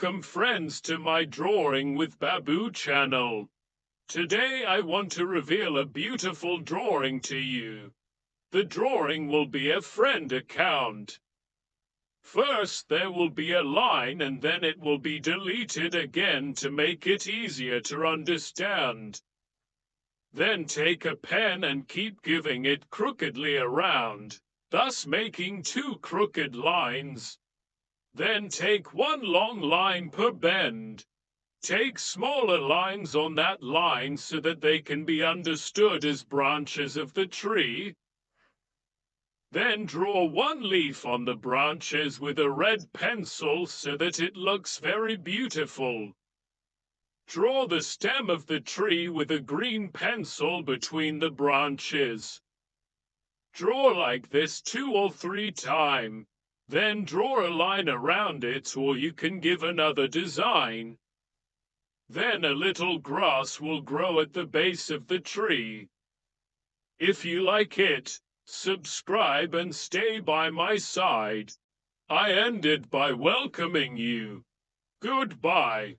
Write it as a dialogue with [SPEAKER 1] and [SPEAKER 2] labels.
[SPEAKER 1] Welcome friends to my Drawing with Babu channel. Today I want to reveal a beautiful drawing to you. The drawing will be a friend account. First there will be a line and then it will be deleted again to make it easier to understand. Then take a pen and keep giving it crookedly around, thus making two crooked lines. Then take one long line per bend. Take smaller lines on that line so that they can be understood as branches of the tree. Then draw one leaf on the branches with a red pencil so that it looks very beautiful. Draw the stem of the tree with a green pencil between the branches. Draw like this 2 or 3 times. Then draw a line around it, or you can give another design. Then a little grass will grow at the base of the tree. If you like it, subscribe and stay by my side. I ended by welcoming you. Goodbye.